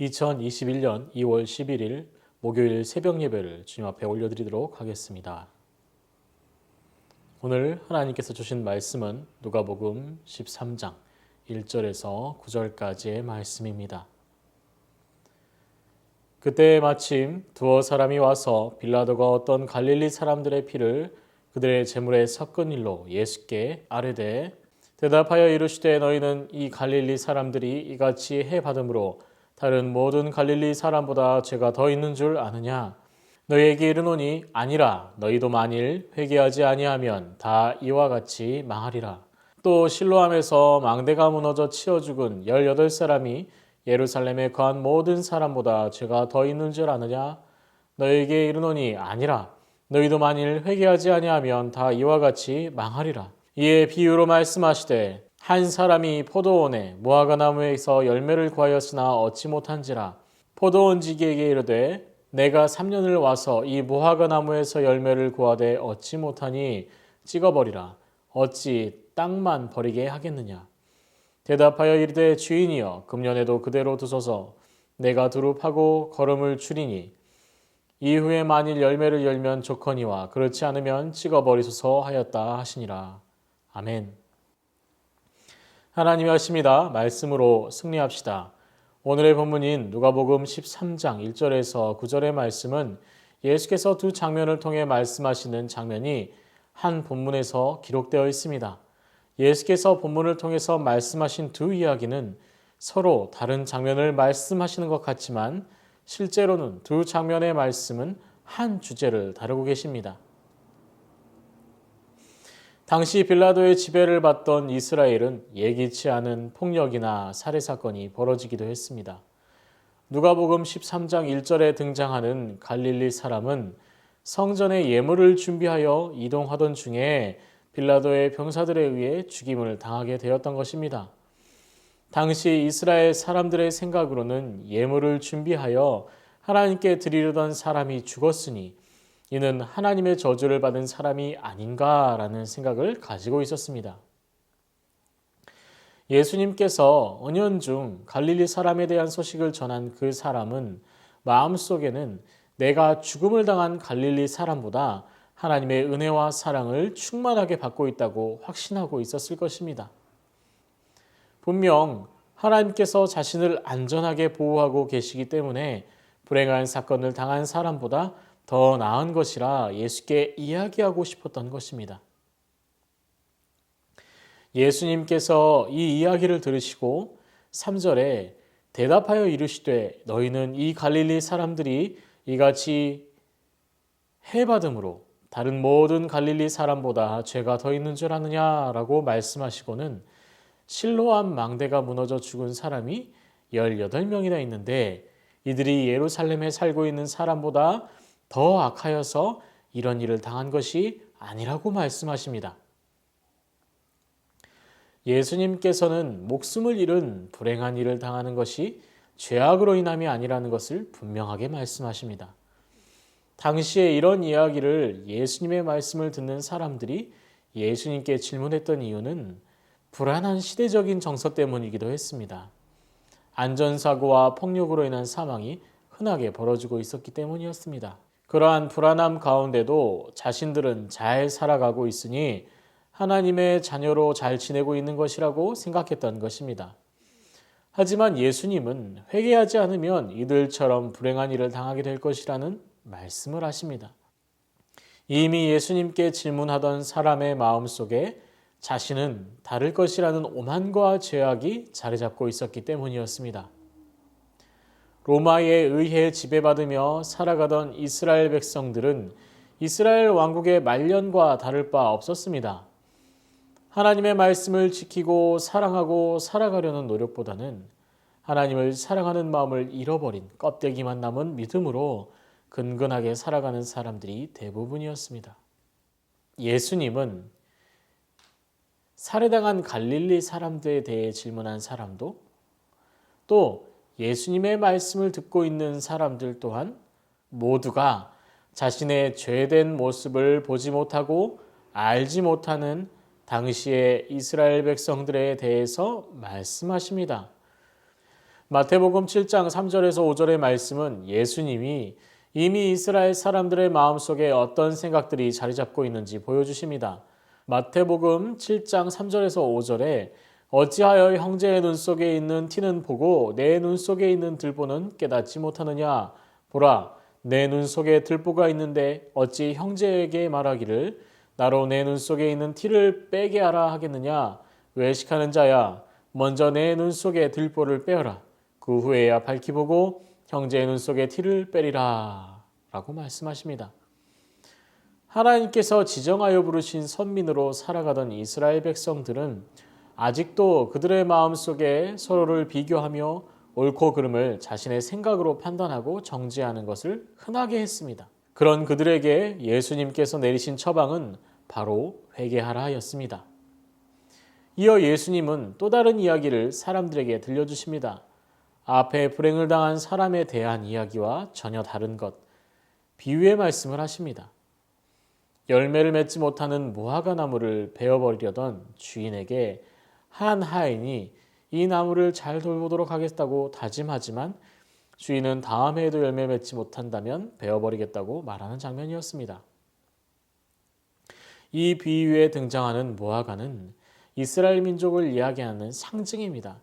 2021년 2월 11일 목요일 새벽 예배를 주님 앞에 올려드리도록 하겠습니다. 오늘 하나님께서 주신 말씀은 누가복음 13장 1절에서 9절까지의 말씀입니다. 그때 마침 두어 사람이 와서 빌라도가 어떤 갈릴리 사람들의 피를 그들의 제물에 섞은 일로 예수께 아뢰되 대답하여 이르시되 너희는 이 갈릴리 사람들이 이같이 해 받음으로 다른 모든 갈릴리 사람보다 죄가 더 있는 줄 아느냐? 너희에게 이르노니 아니라 너희도 만일 회개하지 아니하면 다 이와 같이 망하리라. 또 실로암에서 망대가 무너져 치어 죽은 18사람이 예루살렘에 거한 모든 사람보다 죄가 더 있는 줄 아느냐? 너희에게 이르노니 아니라 너희도 만일 회개하지 아니하면 다 이와 같이 망하리라. 이에 비유로 말씀하시되 한 사람이 포도원에 무화과 나무에서 열매를 구하였으나 얻지 못한지라. 포도원지기에게 이르되 내가 3년을 와서 이 무화과 나무에서 열매를 구하되 얻지 못하니 찍어버리라. 어찌 땅만 버리게 하겠느냐. 대답하여 이르되 주인이여 금년에도 그대로 두소서. 내가 두루 파고 거름을 추리니 이후에 만일 열매를 열면 좋거니와 그렇지 않으면 찍어버리소서 하였다 하시니라. 아멘. 하나님이 하십니다. 말씀으로 승리합시다. 오늘의 본문인 누가복음 13장 1절에서 9절의 말씀은 예수께서 두 장면을 통해 말씀하시는 장면이 한 본문에서 기록되어 있습니다. 예수께서 본문을 통해서 말씀하신 두 이야기는 서로 다른 장면을 말씀하시는 것 같지만 실제로는 두 장면의 말씀은 한 주제를 다루고 계십니다. 당시 빌라도의 지배를 받던 이스라엘은 예기치 않은 폭력이나 살해 사건이 벌어지기도 했습니다. 누가복음 13장 1절에 등장하는 갈릴리 사람은 성전에 예물을 준비하여 이동하던 중에 빌라도의 병사들에 의해 죽임을 당하게 되었던 것입니다. 당시 이스라엘 사람들의 생각으로는 예물을 준비하여 하나님께 드리려던 사람이 죽었으니 이는 하나님의 저주를 받은 사람이 아닌가라는 생각을 가지고 있었습니다. 예수님께서 은연중 갈릴리 사람에 대한 소식을 전한 그 사람은 마음속에는 내가 죽음을 당한 갈릴리 사람보다 하나님의 은혜와 사랑을 충만하게 받고 있다고 확신하고 있었을 것입니다. 분명 하나님께서 자신을 안전하게 보호하고 계시기 때문에 불행한 사건을 당한 사람보다 더 나은 것이라 예수께 이야기하고 싶었던 것입니다. 예수님께서 이 이야기를 들으시고 3절에 대답하여 이르시되 너희는 이 갈릴리 사람들이 이같이 해받음으로 다른 모든 갈릴리 사람보다 죄가 더 있는 줄 아느냐라고 말씀하시고는 실로암 망대가 무너져 죽은 사람이 18명이나 있는데 이들이 예루살렘에 살고 있는 사람보다 더 악하여서 이런 일을 당한 것이 아니라고 말씀하십니다. 예수님께서는 목숨을 잃은 불행한 일을 당하는 것이 죄악으로 인함이 아니라는 것을 분명하게 말씀하십니다. 당시에 이런 이야기를 예수님의 말씀을 듣는 사람들이 예수님께 질문했던 이유는 불안한 시대적인 정서 때문이기도 했습니다. 안전사고와 폭력으로 인한 사망이 흔하게 벌어지고 있었기 때문이었습니다. 그러한 불안함 가운데도 자신들은 잘 살아가고 있으니 하나님의 자녀로 잘 지내고 있는 것이라고 생각했던 것입니다. 하지만 예수님은 회개하지 않으면 이들처럼 불행한 일을 당하게 될 것이라는 말씀을 하십니다. 이미 예수님께 질문하던 사람의 마음속에 자신은 다를 것이라는 오만과 죄악이 자리 잡고 있었기 때문이었습니다. 로마에 의해 지배받으며 살아가던 이스라엘 백성들은 이스라엘 왕국의 말년과 다를 바 없었습니다. 하나님의 말씀을 지키고 사랑하고 살아가려는 노력보다는 하나님을 사랑하는 마음을 잃어버린 껍데기만 남은 믿음으로 근근하게 살아가는 사람들이 대부분이었습니다. 예수님은 살해당한 갈릴리 사람들에 대해 질문한 사람도 또 예수님의 말씀을 듣고 있는 사람들 또한 모두가 자신의 죄된 모습을 보지 못하고 알지 못하는 당시의 이스라엘 백성들에 대해서 말씀하십니다. 마태복음 7장 3절에서 5절의 말씀은 예수님이 이미 이스라엘 사람들의 마음속에 어떤 생각들이 자리 잡고 있는지 보여주십니다. 마태복음 7장 3절에서 5절에 어찌하여 형제의 눈 속에 있는 티는 보고 내 눈 속에 있는 들보는 깨닫지 못하느냐. 보라, 내 눈 속에 들보가 있는데 어찌 형제에게 말하기를 나로 내 눈 속에 있는 티를 빼게 하라 하겠느냐. 외식하는 자야, 먼저 내 눈 속에 들보를 빼어라. 그 후에야 밝히 보고 형제의 눈 속에 티를 빼리라 라고 말씀하십니다. 하나님께서 지정하여 부르신 선민으로 살아가던 이스라엘 백성들은 아직도 그들의 마음속에 서로를 비교하며 옳고 그름을 자신의 생각으로 판단하고 정죄하는 것을 흔하게 했습니다. 그런 그들에게 예수님께서 내리신 처방은 바로 회개하라 하였습니다. 이어 예수님은 또 다른 이야기를 사람들에게 들려주십니다. 앞에 불행을 당한 사람에 대한 이야기와 전혀 다른 것, 비유의 말씀을 하십니다. 열매를 맺지 못하는 무화과 나무를 베어버리려던 주인에게 한 하인이 이 나무를 잘 돌보도록 하겠다고 다짐하지만 주인은 다음 해에도 열매 맺지 못한다면 베어버리겠다고 말하는 장면이었습니다. 이 비유에 등장하는 무화과는 이스라엘 민족을 이야기하는 상징입니다.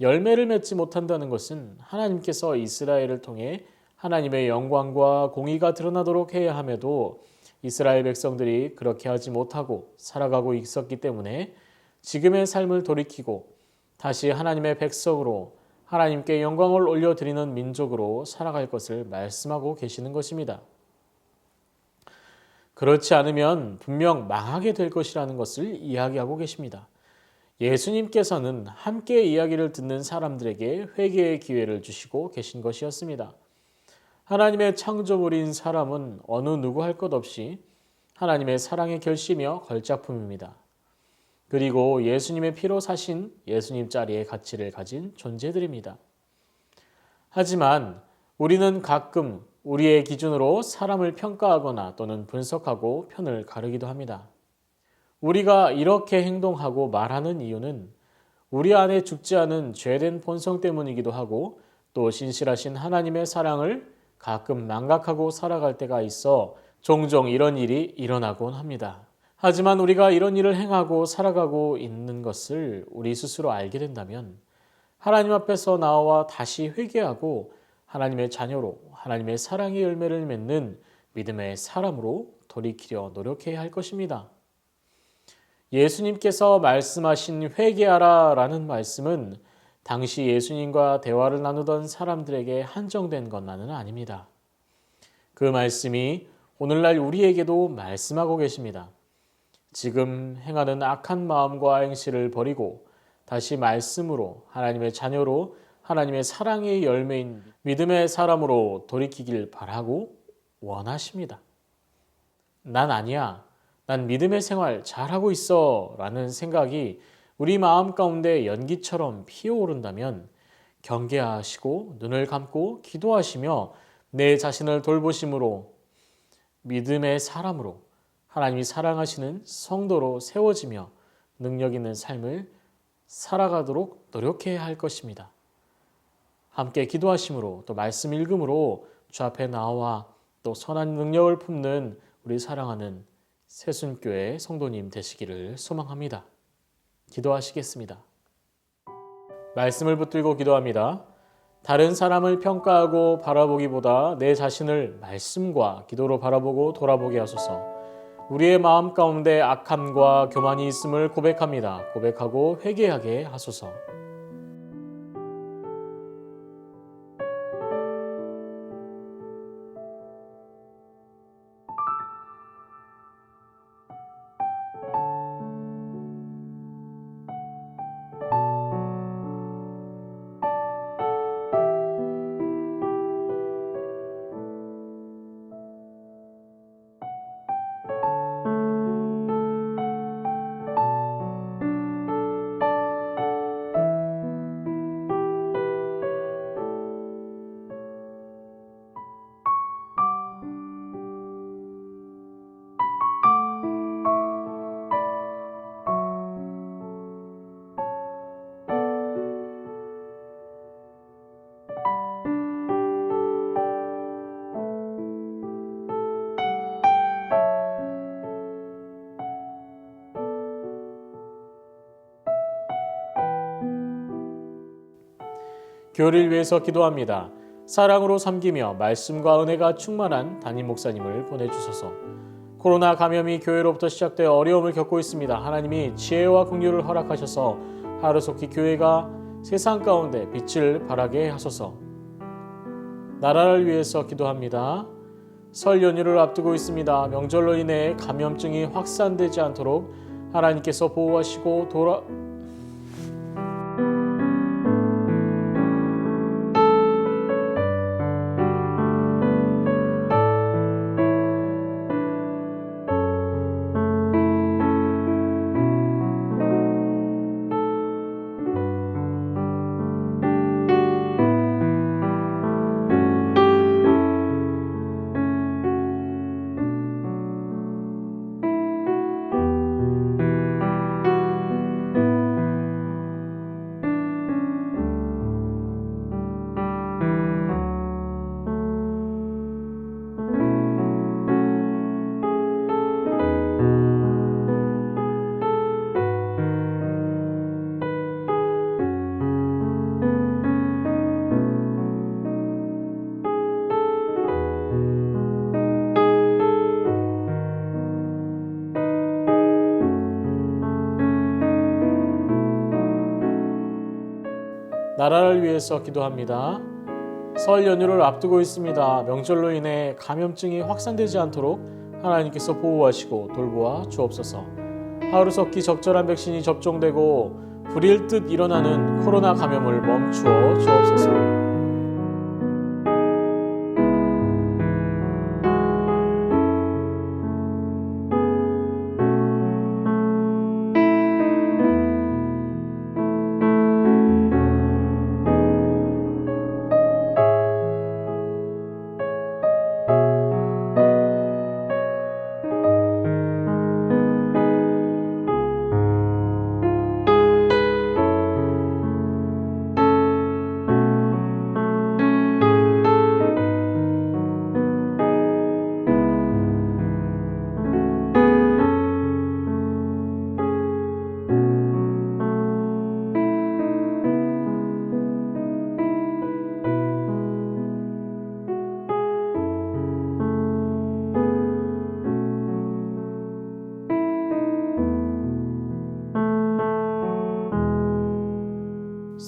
열매를 맺지 못한다는 것은 하나님께서 이스라엘을 통해 하나님의 영광과 공의가 드러나도록 해야 함에도 이스라엘 백성들이 그렇게 하지 못하고 살아가고 있었기 때문에 지금의 삶을 돌이키고 다시 하나님의 백성으로 하나님께 영광을 올려드리는 민족으로 살아갈 것을 말씀하고 계시는 것입니다. 그렇지 않으면 분명 망하게 될 것이라는 것을 이야기하고 계십니다. 예수님께서는 함께 이야기를 듣는 사람들에게 회개의 기회를 주시고 계신 것이었습니다. 하나님의 창조물인 사람은 어느 누구 할 것 없이 하나님의 사랑의 결심이며 걸작품입니다. 그리고 예수님의 피로 사신 예수님 자리의 가치를 가진 존재들입니다. 하지만 우리는 가끔 우리의 기준으로 사람을 평가하거나 또는 분석하고 편을 가르기도 합니다. 우리가 이렇게 행동하고 말하는 이유는 우리 안에 죽지 않은 죄된 본성 때문이기도 하고 또 신실하신 하나님의 사랑을 가끔 망각하고 살아갈 때가 있어 종종 이런 일이 일어나곤 합니다. 하지만 우리가 이런 일을 행하고 살아가고 있는 것을 우리 스스로 알게 된다면 하나님 앞에서 나와 다시 회개하고 하나님의 자녀로 하나님의 사랑의 열매를 맺는 믿음의 사람으로 돌이키려 노력해야 할 것입니다. 예수님께서 말씀하신 회개하라 라는 말씀은 당시 예수님과 대화를 나누던 사람들에게 한정된 것만은 아닙니다. 그 말씀이 오늘날 우리에게도 말씀하고 계십니다. 지금 행하는 악한 마음과 행실을 버리고 다시 말씀으로 하나님의 자녀로 하나님의 사랑의 열매인 믿음의 사람으로 돌이키길 바라고 원하십니다. 난 아니야. 난 믿음의 생활 잘하고 있어 라는 생각이 우리 마음 가운데 연기처럼 피어오른다면 경계하시고 눈을 감고 기도하시며 내 자신을 돌보심으로 믿음의 사람으로 하나님이 사랑하시는 성도로 세워지며 능력 있는 삶을 살아가도록 노력해야 할 것입니다. 함께 기도하심으로 또 말씀 읽음으로 주 앞에 나와 또 선한 능력을 품는 우리 사랑하는 새순교회 성도님 되시기를 소망합니다. 기도하시겠습니다. 말씀을 붙들고 기도합니다. 다른 사람을 평가하고 바라보기보다 내 자신을 말씀과 기도로 바라보고 돌아보게 하소서. 우리의 마음 가운데 악함과 교만이 있음을 고백합니다. 고백하고 회개하게 하소서. 교회를 위해서 기도합니다. 사랑으로 섬기며 말씀과 은혜가 충만한 담임 목사님을 보내주소서. 코로나 감염이 교회로부터 시작되어 어려움을 겪고 있습니다. 하나님이 지혜와 긍휼을 허락하셔서 하루속히 교회가 세상 가운데 빛을 발하게 하소서. 나라를 위해서 기도합니다. 설 연휴를 앞두고 있습니다. 명절로 인해 감염증이 확산되지 않도록 하나님께서 보호하시고 나라를 위해서 기도합니다. 설 연휴를 앞두고 있습니다. 명절로 인해 감염증이 확산되지 않도록 하나님께서 보호하시고 돌보아 주옵소서. 하루속히 적절한 백신이 접종되고 불일 듯 일어나는 코로나 감염을 멈추어 주옵소서.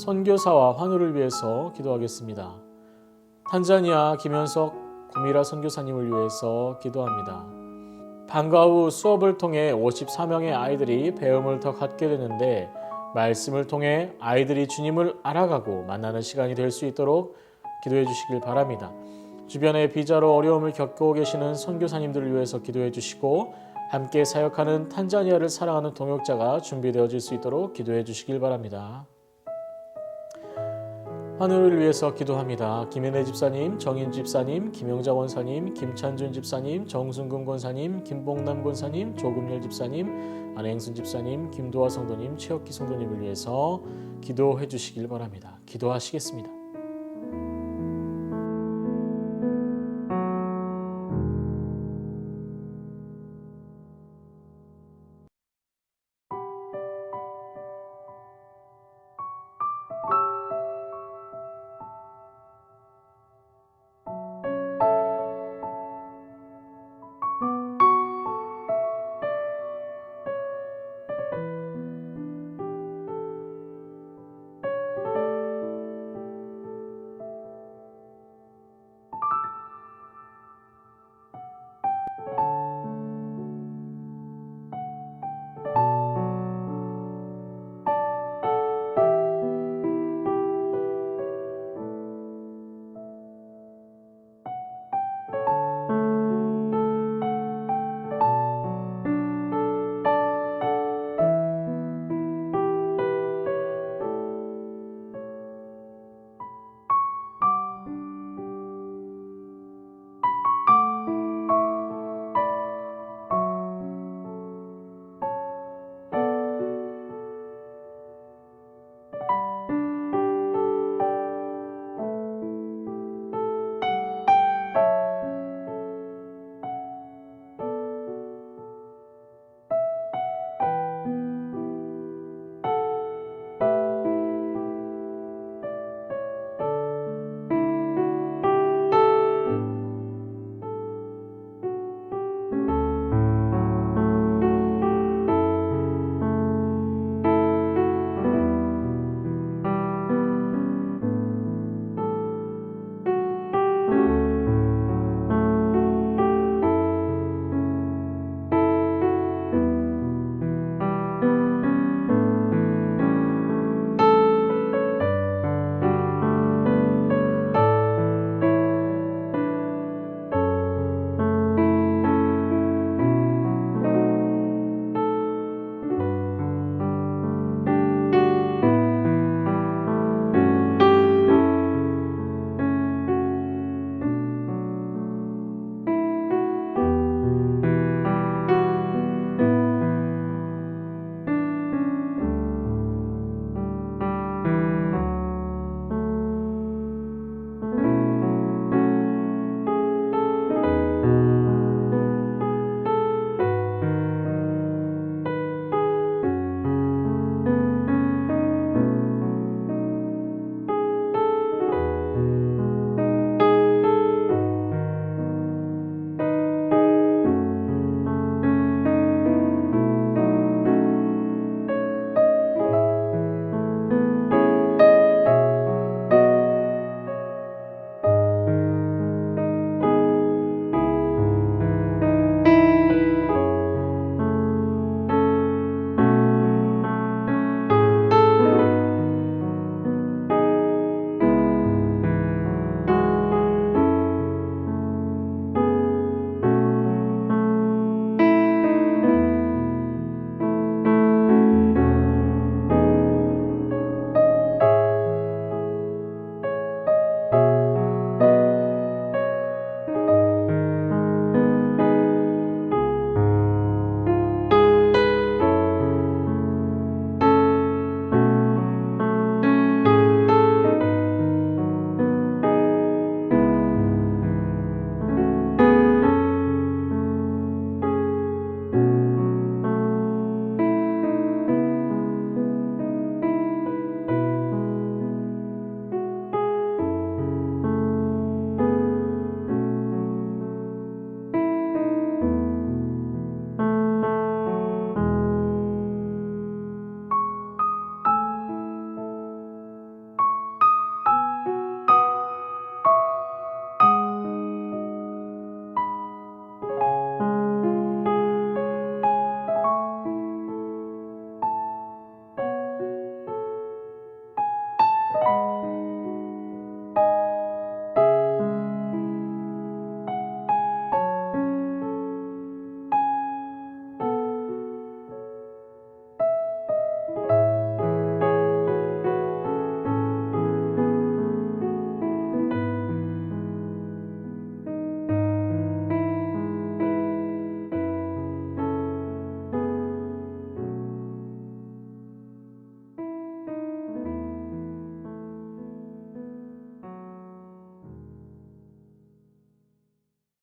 선교사와 환우를 위해서 기도하겠습니다. 탄자니아 김현석 구미라 선교사님을 위해서 기도합니다. 방과 후 수업을 통해 54명의 아이들이 배움을 더 갖게 되는데 말씀을 통해 아이들이 주님을 알아가고 만나는 시간이 될 수 있도록 기도해 주시길 바랍니다. 주변에 비자로 어려움을 겪고 계시는 선교사님들을 위해서 기도해 주시고 함께 사역하는 탄자니아를 사랑하는 동역자가 준비되어질 수 있도록 기도해 주시길 바랍니다. 하늘을 위해서 기도합니다. 김현애 집사님, 정인 집사님, 김영자 원사님, 김찬준 집사님, 정순금 권사님, 김봉남 권사님, 조금열 집사님, 안행순 집사님, 김도화 성도님, 최혁기 성도님을 위해서 기도해 주시길 바랍니다. 기도하시겠습니다.